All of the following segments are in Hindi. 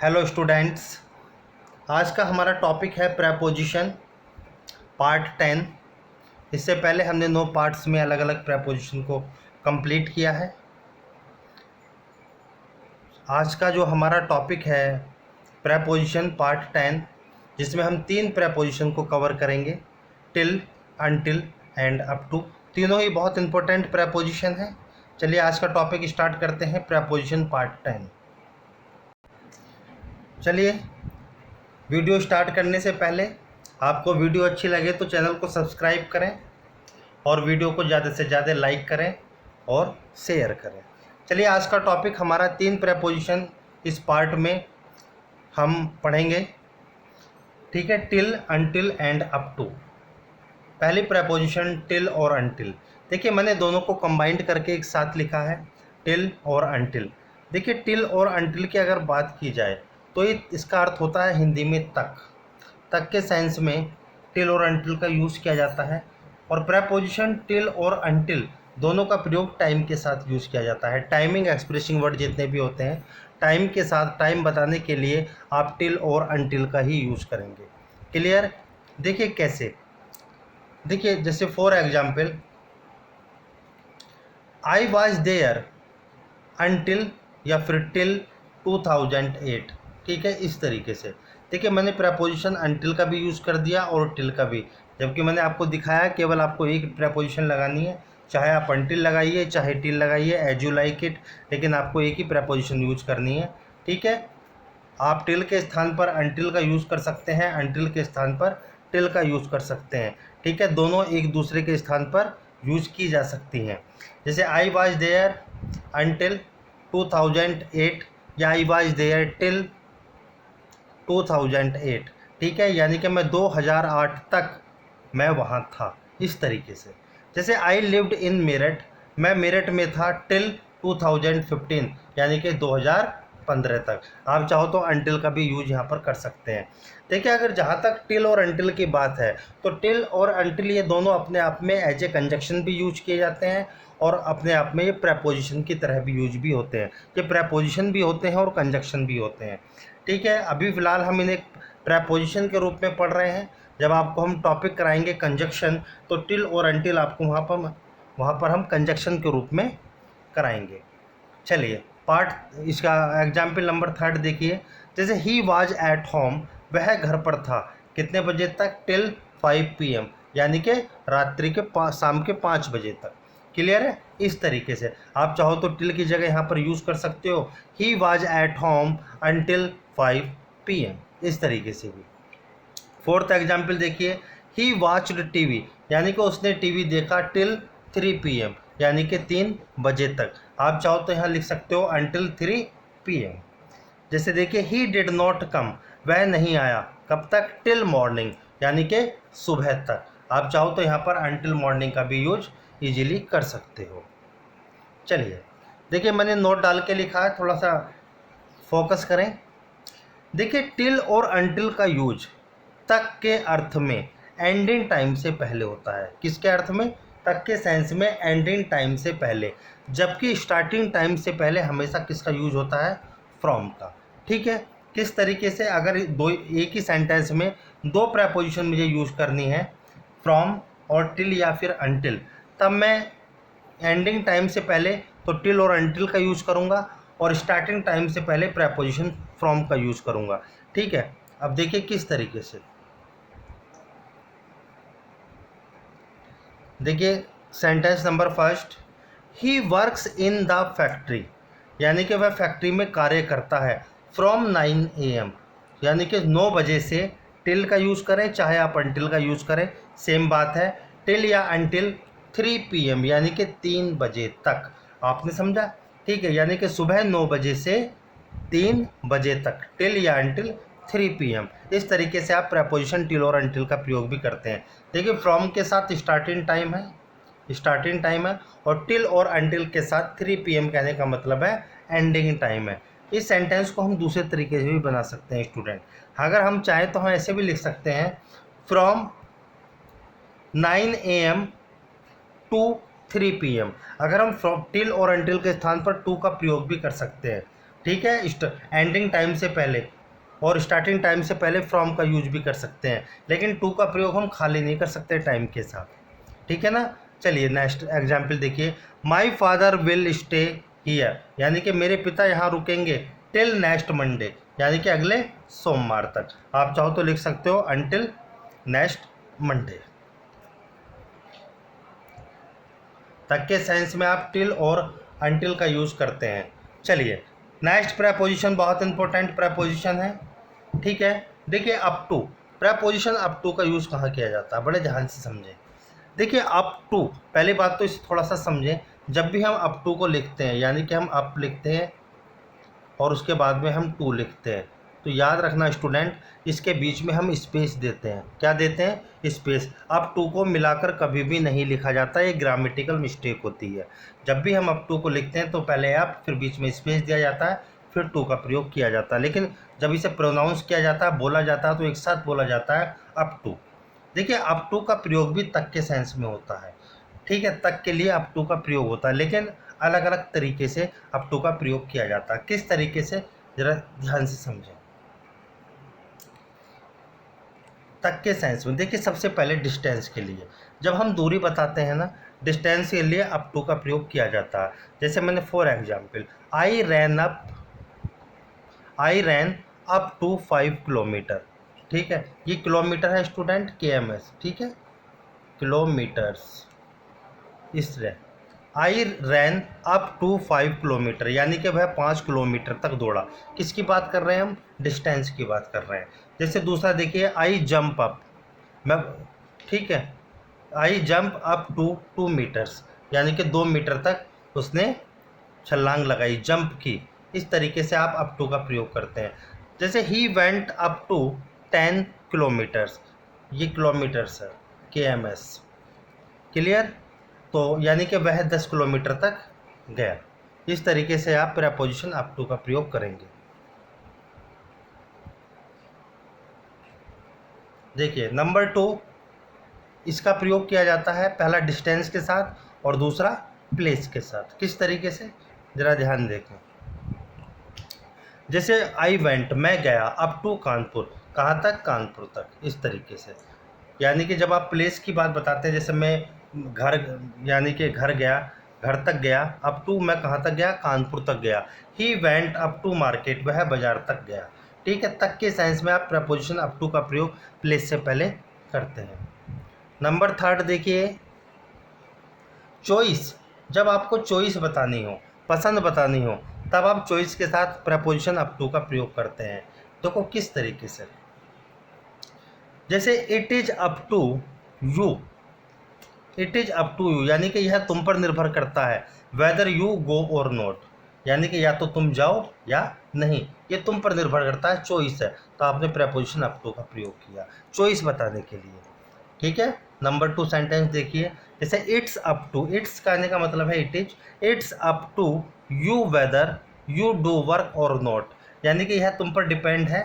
हेलो स्टूडेंट्स, आज का हमारा टॉपिक है प्रेपोजिशन पार्ट 10। इससे पहले हमने 9 पार्ट्स में अलग अलग प्रेपोजिशन को कंप्लीट किया है। आज का जो हमारा टॉपिक है प्रेपोजिशन पार्ट 10, जिसमें हम 3 प्रेपोजिशन को कवर करेंगे, till, until end up to. तीनों ही बहुत इंपॉर्टेंट प्रेपोजिशन हैं। चलिए आज का टॉपिक स्टार्ट करते हैं, प्रेपोजिशन पार्ट 10। चलिए वीडियो स्टार्ट करने से पहले आपको वीडियो अच्छी लगे तो चैनल को सब्सक्राइब करें और वीडियो को ज़्यादा से ज़्यादा लाइक करें और शेयर करें। चलिए आज का टॉपिक हमारा 3 प्रेपोजिशन इस पार्ट में हम पढ़ेंगे, ठीक है। Till, until end up to. पहली प्रेपोजिशन टिल और अनटिल। देखिए मैंने दोनों को कंबाइंड करके एक साथ लिखा है, टिल और अनटिल। देखिए टिल और अनटिल की अगर बात की जाए तो इसका अर्थ होता है हिंदी में तक के सेंस में टिल और अनटिल का यूज़ किया जाता है। और प्रेपोजिशन टिल और अनटिल दोनों का प्रयोग टाइम के साथ यूज़ किया जाता है। टाइमिंग एक्सप्रेसिंग वर्ड जितने भी होते हैं, टाइम के साथ टाइम बताने के लिए आप टिल और अनटिल का ही यूज़ करेंगे। क्लियर? देखिए कैसे, देखिए जैसे for example, I was there until या फिर टिल 2008, ठीक है। इस तरीके से देखिए मैंने प्रेपोजिशन अनटिल का भी यूज़ कर दिया और टिल का भी, जबकि मैंने आपको दिखाया केवल आपको एक प्रेपोजिशन लगानी है, चाहे आप अनटिल लगाइए चाहे टिल लगाइए, एज यू लाइक इट, लेकिन आपको एक ही प्रेपोजिशन यूज करनी है, ठीक है। आप टिल के स्थान पर अनटिल का यूज़ कर सकते हैं, अनटिल के स्थान पर टिल का यूज़ कर सकते हैं, ठीक है। दोनों एक दूसरे के स्थान पर यूज़ की जा सकती हैं। जैसे आई वॉज देयर अनटिल 2008 या आई वॉज देयर टिल 2008, ठीक है, यानी कि मैं 2008 तक मैं वहाँ था, इस तरीके से। जैसे आई लिव्ड इन मेरठ, मैं मेरठ में था टिल 2015, यानी कि 2015 तक। आप चाहो तो अनटिल का भी यूज यहाँ पर कर सकते हैं। देखिए अगर जहाँ तक टिल और अनटिल की बात है तो टिल और अनटिल ये दोनों अपने आप में एज ए कंजक्शन भी यूज किए जाते हैं और अपने आप में ये प्रेपोजिशन की तरह भी यूज भी होते हैं। ये प्रेपोजिशन भी होते हैं और कंजक्शन भी होते हैं, ठीक है। अभी फ़िलहाल हम इन्हें प्रेपोजिशन के रूप में पढ़ रहे हैं। जब आपको हम टॉपिक कराएंगे कंजक्शन, तो टिल और अनटिल आपको वहाँ पर हम कंजक्शन के रूप में कराएंगे। चलिए पार्ट इसका एग्जाम्पल नंबर 3 देखिए। जैसे ही वाज एट होम, वह घर पर था, कितने बजे तक? टिल 5 PM, यानी कि रात्रि के शाम के 5 बजे तक। क्लियर है? इस तरीके से आप चाहो तो टिल की जगह यहाँ पर यूज़ कर सकते हो, he was at home until 5 PM, इस तरीके से भी। फोर्थ एग्जाम्पल देखिए, ही वॉच्ड टीवी, यानी कि उसने टीवी देखा टिल 3 PM, यानी कि 3 बजे तक। आप चाहो तो यहाँ लिख सकते हो अनटिल 3 PM। जैसे देखिए ही डिड नॉट कम, वह नहीं आया, कब तक? टिल मॉर्निंग, यानी कि सुबह तक। आप चाहो तो यहाँ पर अनटिल मॉर्निंग का भी यूज इजीली कर सकते हो। चलिए देखिए मैंने नोट डाल के लिखा है, थोड़ा सा फोकस करें। देखिए टिल और अनटिल का यूज तक के अर्थ में एंडिंग टाइम से पहले होता है। किसके अर्थ में? तक के सेंस में एंडिंग टाइम से पहले, जबकि स्टार्टिंग टाइम से पहले हमेशा किसका यूज होता है? फ्रॉम का, ठीक है। किस तरीके से? अगर एक ही सेंटेंस में 2 प्रेपोजिशन मुझे यूज़ करनी है, फ्रॉम और टिल या फिर अनटिल, तब मैं एंडिंग टाइम से पहले तो टिल और अनटिल का यूज़ करूँगा और स्टार्टिंग टाइम से पहले प्रेपोजिशन फ्रॉम का यूज़ करूँगा, ठीक है। अब देखिए किस तरीके से, देखिए sentence number 1, he works in the factory, यानी कि वह फैक्ट्री में कार्य करता है, फ्रॉम 9 AM, यानी कि 9 बजे से। टिल का यूज़ करें चाहे आप अनटिल का यूज़ करें, सेम बात है। टिल या अनटिल 3 PM, यानी कि 3 बजे तक। आपने समझा? ठीक है, यानी कि सुबह 9 बजे से 3 बजे तक, टिल या अनटिल 3 PM। इस तरीके से आप प्रेपोजिशन टिल और अनटिल का प्रयोग भी करते हैं। देखिए फ्रॉम के साथ स्टार्टिंग टाइम है और टिल और अनटिल के साथ 3 PM कहने का मतलब है एंडिंग टाइम है। इस सेंटेंस को हम दूसरे तरीके से भी बना सकते हैं स्टूडेंट। अगर हम चाहें तो हम ऐसे भी लिख सकते हैं, फ्रॉम 9 AM टू 3 PM। अगर हम टिल और अनटिल के स्थान पर टू का प्रयोग भी कर सकते हैं, ठीक है। एंडिंग टाइम से पहले और स्टार्टिंग टाइम से पहले फ्रॉम का यूज भी कर सकते हैं, लेकिन टू का प्रयोग हम खाली नहीं कर सकते टाइम के साथ। ठीक है ना। चलिए नेक्स्ट एग्जाम्पल देखिए, my father will stay here, यानी कि मेरे पिता यहाँ रुकेंगे टिल नेक्स्ट मंडे, यानी कि अगले सोमवार तक। आप चाहो तो लिख सकते हो अनटिल नेक्स्ट मंडे। तक के सेंस में आप टिल और अनटिल का यूज़ करते हैं। चलिए नेक्स्ट प्रेपोजिशन बहुत इंपॉर्टेंट प्रेपोजिशन है। ठीक है। देखिए up to, preposition up to का यूज़ कहाँ किया जाता है, बड़े ध्यान से समझें। देखिए अप टू, पहली बात तो इसे थोड़ा सा समझें। जब भी हम अप टू को लिखते हैं, यानी कि हम अप लिखते हैं और उसके बाद में हम टू लिखते हैं, तो याद रखना स्टूडेंट, इसके बीच में हम स्पेस देते हैं। क्या देते हैं? स्पेस। अप टू को मिलाकर कभी भी नहीं लिखा जाता, ये ग्रामेटिकल मिस्टेक होती है। जब भी हम अप टू को लिखते हैं तो पहले अप, फिर बीच में स्पेस दिया जाता है, फिर टू का प्रयोग किया जाता है। लेकिन जब इसे प्रोनाउंस किया जाता है, बोला जाता है, तो एक साथ बोला जाता है अप टू। देखिए अप टू का प्रयोग भी तक के सेंस में होता है। ठीक है, तक के लिए अप टू का प्रयोग होता है, लेकिन अलग अलग तरीके से अप टू का प्रयोग किया जाता है। किस तरीके से, जरा ध्यान से समझें। तक के सेंस में देखिए, सबसे पहले डिस्टेंस के लिए जब हम दूरी बताते हैं ना, डिस्टेंस के लिए अप टू का प्रयोग किया जाता है। जैसे मैंने for example, I ran up to 5 kilometre. ठीक है, ये किलोमीटर है स्टूडेंट, KMS। ठीक है, किलोमीटर्स। इस आई रैन अप टू 5 किलोमीटर, यानी कि वह 5 किलोमीटर तक दौड़ा। किसकी बात कर रहे हैं हम? डिस्टेंस की बात कर रहे हैं। जैसे दूसरा देखिए, आई जंप अप, मैं, ठीक है, I jump up to 2 metres, यानी कि 2 मीटर तक उसने छलांग लगाई, जंप की। इस तरीके से आप अप टू का प्रयोग करते हैं। जैसे he went up to 10 kilometres, ये किलोमीटर्स है, KMS। क्लियर? तो यानी कि वह 10 किलोमीटर तक गया। इस तरीके से आप प्रेपोजिशन अप टू का प्रयोग करेंगे। देखिए नंबर 2, इसका प्रयोग किया जाता है पहला डिस्टेंस के साथ और दूसरा प्लेस के साथ। किस तरीके से, ज़रा ध्यान देखें। जैसे आई वेंट, मैं गया, अप टू कानपुर, कहाँ तक? कानपुर तक। इस तरीके से, यानी कि जब आप प्लेस की बात बताते हैं, जैसे मैं घर, यानी कि घर गया, घर तक गया, अप टू मैं कहाँ तक गया? कानपुर तक गया। He went up to market, वह बाजार तक गया। ठीक है, तक के सेंस में आप प्रपोजिशन अप टू का प्रयोग प्लेस से पहले करते हैं। नंबर 3 देखिए, चॉइस। जब आपको चॉइस बतानी हो, पसंद बतानी हो, तब आप चॉइस के साथ प्रपोजिशन अप टू का प्रयोग करते हैं। देखो किस तरीके से, जैसे it is up to you, it is up to you, यानी कि यह तुम पर निर्भर करता है। वेदर यू गो और नॉट, यानी कि या तो तुम जाओ या नहीं, ये तुम पर निर्भर करता है, चॉइस है। तो आपने प्रपोजिशन अप टू का प्रयोग किया चॉइस बताने के लिए। ठीक है। नंबर 2 सेंटेंस देखिए, जैसे इट्स अप टू, इट्स कहने का मतलब है it is, it's up to you whether you do work और नॉट, यानी कि यह तुम पर डिपेंड है।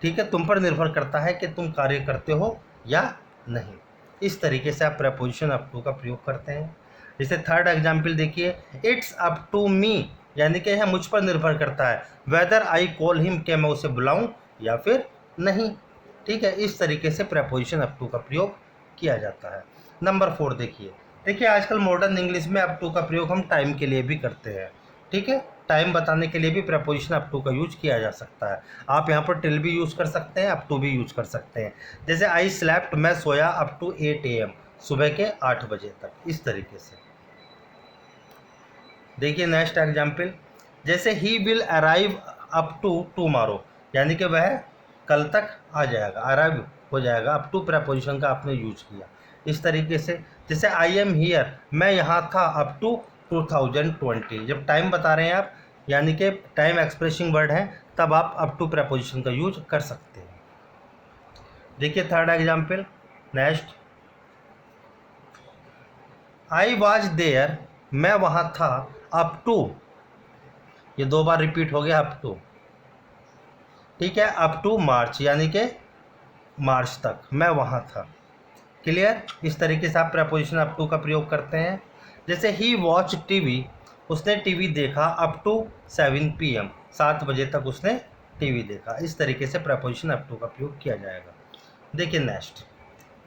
ठीक है, तुम पर निर्भर करता है कि तुम कार्य करते हो या नहीं। इस तरीके से आप प्रपोजिशन अप टू का प्रयोग करते हैं। जैसे थर्ड एग्जाम्पल देखिए, इट्स अप टू मी, यानी कि यह मुझ पर निर्भर करता है, वेदर आई कॉल हिम, कि मैं उसे बुलाऊं या फिर नहीं। ठीक है, इस तरीके से प्रपोजिशन अप टू का प्रयोग किया जाता है। नंबर 4 देखिए, देखिए आजकल मॉडर्न इंग्लिश में अप टू का प्रयोग हम टाइम के लिए भी करते हैं। ठीक है, टाइम बताने के लिए भी प्रपोजिशन अप टू का यूज किया जा सकता है। आप यहाँ पर टिल भी यूज़ कर सकते हैं, अप टू भी यूज कर सकते हैं। जैसे आई स्लेप्ट, मैं सोया अप टू 8 AM, सुबह के 8 बजे तक। इस तरीके से देखिए नेक्स्ट एग्जाम्पल, जैसे he will arrive up to tomorrow, यानी कि वह कल तक आ जाएगा, अराइव हो जाएगा। अप टू प्रपोजिशन का आपने यूज किया। इस तरीके से, जैसे आई एम हियर, मैं यहाँ था अप टू 2020, जब टाइम बता रहे हैं आप, यानी कि टाइम एक्सप्रेसिंग वर्ड है, तब आप अप टू प्रपोजिशन का यूज कर सकते हैं। देखिए third example next, I was there, मैं वहाँ था, अप टू, ये 2 बार रिपीट हो गया अप टू। ठीक है, अप टू मार्च, यानी कि मार्च तक मैं वहाँ था। क्लियर? इस तरीके से आप प्रपोजिशन अप टू का प्रयोग करते हैं। जैसे ही वॉच टीवी, उसने टीवी देखा अप टू 7 PM, 7 बजे तक उसने टीवी देखा। इस तरीके से प्रेपोजिशन अप टू का प्रयोग किया जाएगा। देखिए next,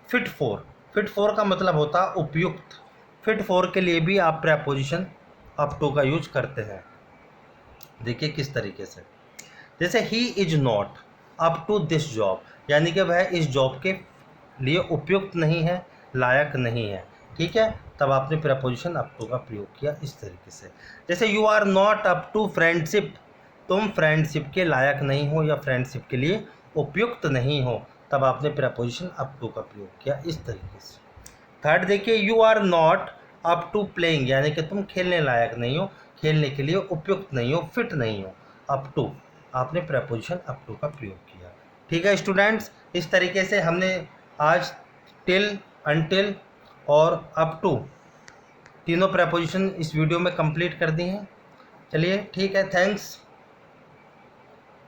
fit for. Fit for का मतलब होता है उपयुक्त। फिट फॉर के लिए भी आप प्रेपोजिशन अप टू का यूज करते हैं। देखिए किस तरीके से, जैसे he is not up to this job, यानी कि वह इस जॉब के लिए उपयुक्त नहीं है, लायक नहीं है। ठीक है, तब आपने प्रेपोजिशन अप टू का प्रयोग किया इस तरीके से। जैसे you are not up to friendship, तुम फ्रेंडशिप के लायक नहीं हो या फ्रेंडशिप के लिए उपयुक्त नहीं हो, तब आपने प्रेपोजिशन अप टू का प्रयोग किया इस तरीके से। थर्ड देखिए, you are not up to playing, यानी कि तुम खेलने लायक नहीं हो, खेलने के लिए उपयुक्त नहीं हो, फिट नहीं हो। अप टू, आपने प्रेपोजिशन अप टू का प्रयोग किया। ठीक है स्टूडेंट्स, इस तरीके से हमने आज टिल, अनटिल और अप टू तीनों प्रेपोजिशन इस वीडियो में कंप्लीट कर दी हैं। चलिए ठीक है, थैंक्स।